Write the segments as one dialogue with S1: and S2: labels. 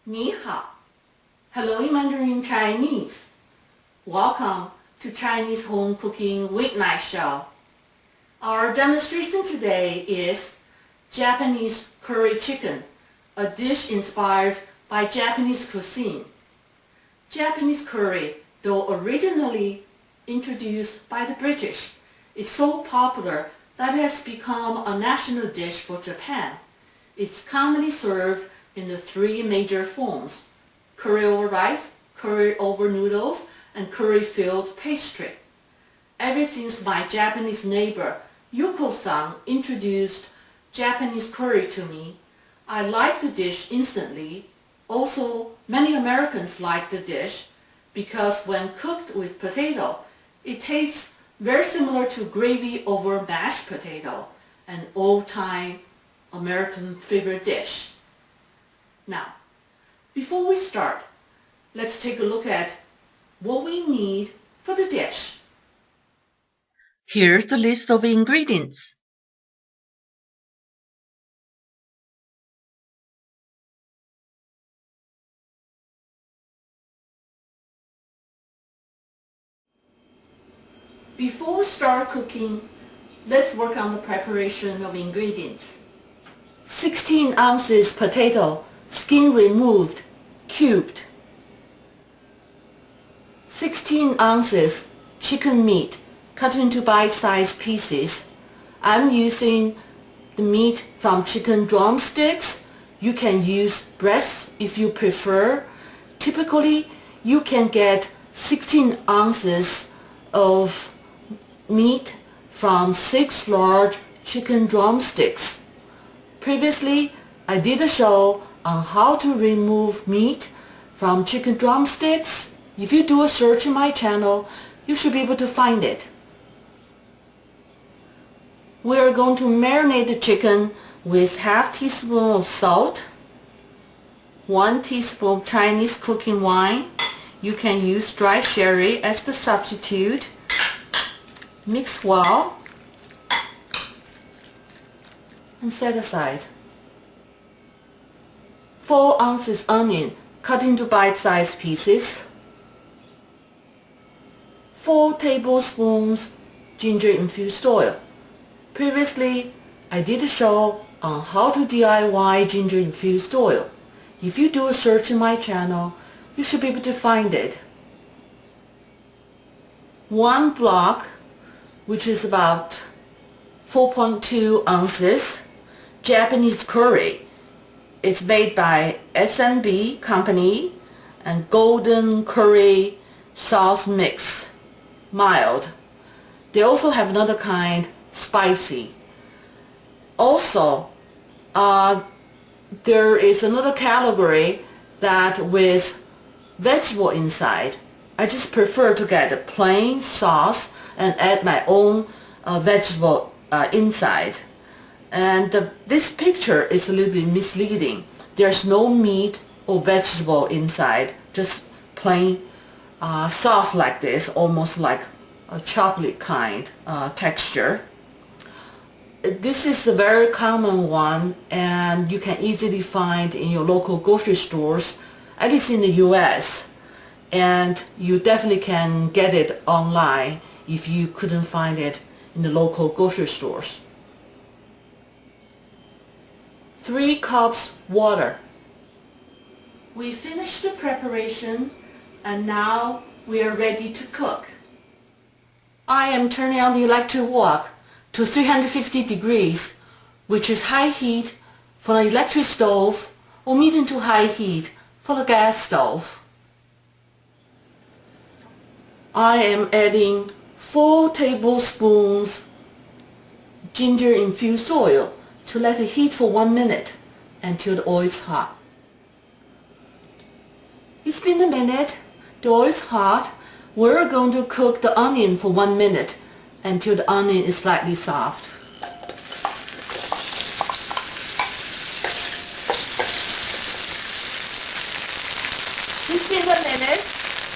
S1: Ni hao. Hello in Mandarin Chinese. Welcome to Chinese Home Cooking Weeknight Show. Our demonstration today is Japanese curry chicken, a dish inspired by Japanese cuisine. Japanese curry, though originally introduced by the British, is so popular that it has become a national dish for Japan. It's commonly served in the three major forms: curry over rice, curry over noodles, and curry-filled pastry. Ever since my Japanese neighbor Yuko-san introduced Japanese curry to me, I like the dish instantly. Also, many Americans like the dish because when cooked with potato, it tastes very similar to gravy over mashed potato, an old-time American favorite dish. Now, before we start, let's take a look at what we need for the dish.
S2: Here's the list of ingredients.
S1: Before we start cooking, let's work on the preparation of ingredients. 16 ounces potato, skin removed, cubed. 16 ounces chicken meat, cut into bite-sized pieces. I'm using the meat from chicken drumsticks. You can use breasts if you prefer. Typically, you can get 16 ounces of meat from 6 large chicken drumsticks. Previously, I did a show on how to remove meat from chicken drumsticks. If you do a search in my channel, you should be able to find it. We're going to marinate the chicken with half teaspoon of salt, 1 teaspoon of Chinese cooking wine. You can use dry sherry as the substitute. Mix well and set aside. 4 ounces onion cut into bite-sized pieces. 4 tablespoons ginger infused oil. Previously, I did a show on how to DIY ginger infused oil. If you do a search in my channel, you should be able to find it. 1 block, which is about 4.2 ounces, Japanese curry. It's made by SMB company and golden curry sauce mix, mild. They also have another kind, spicy. Also, there is another category that with vegetable inside. I just prefer to get a plain sauce and add my own vegetable inside. And this picture is a little bit misleading. There's no meat or vegetable inside, just plain sauce like this, almost like a chocolate kind texture. This is a very common one, and you can easily find in your local grocery stores, at least in the US. And you definitely can get it online if you couldn't find it in the local grocery stores. 3 cups water. We finished the preparation and now we are ready to cook. I am turning on the electric wok to 350 degrees, which is high heat for the electric stove or medium to high heat for the gas stove. I am adding 4 tablespoons ginger infused oil to let it heat for 1 minute until the oil is hot. It's been a minute, the oil is hot. We're going to cook the onion for 1 minute until the onion is slightly soft. It's been a minute,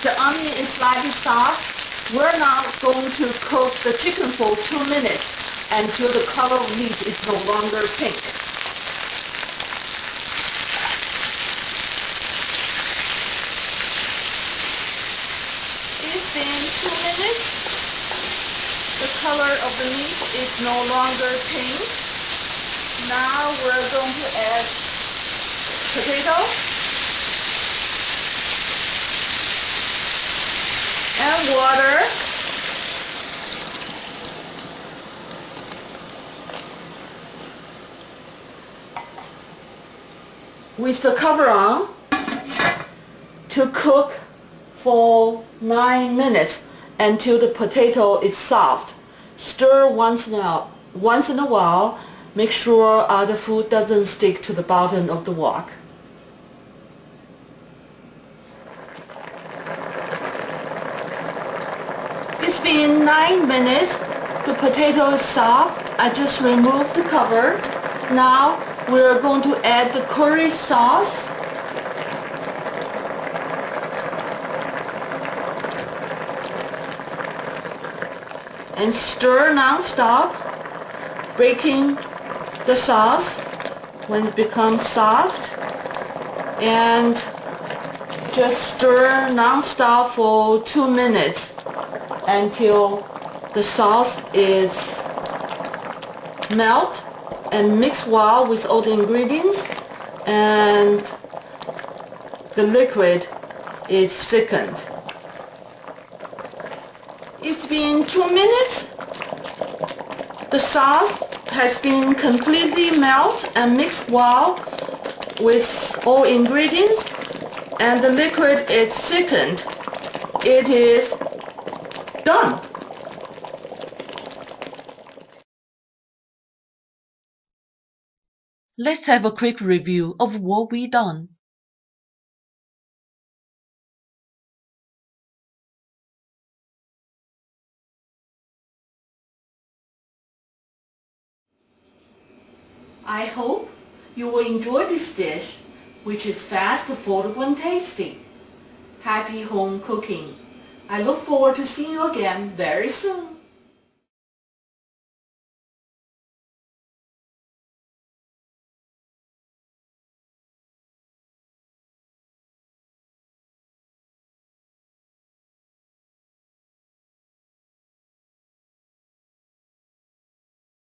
S1: the onion is slightly soft. We're now going to cook the chicken for 2 minutes until the color of meat is no longer pink. 2 minutes, the color of the meat is no longer pink. Now we're going to add potato and water. With the cover on to cook for 9 minutes until the potato is soft. Stir once in a while. Make sure the food doesn't stick to the bottom of the wok. It's been 9 minutes. The potato is soft. I just removed the cover. Now we're going to add the curry sauce. And stir non-stop, breaking the sauce when it becomes soft. And just stir non-stop for 2 minutes until the sauce is melt, and mix well with all the ingredients and the liquid is thickened. It's been 2 minutes. The sauce has been completely melted and mixed well with all ingredients, and the liquid is thickened. It is done.
S2: Let's have a quick review of what we done.
S1: I hope you will enjoy this dish, which is fast, affordable, and tasty. Happy home cooking. I look forward to seeing you again very soon.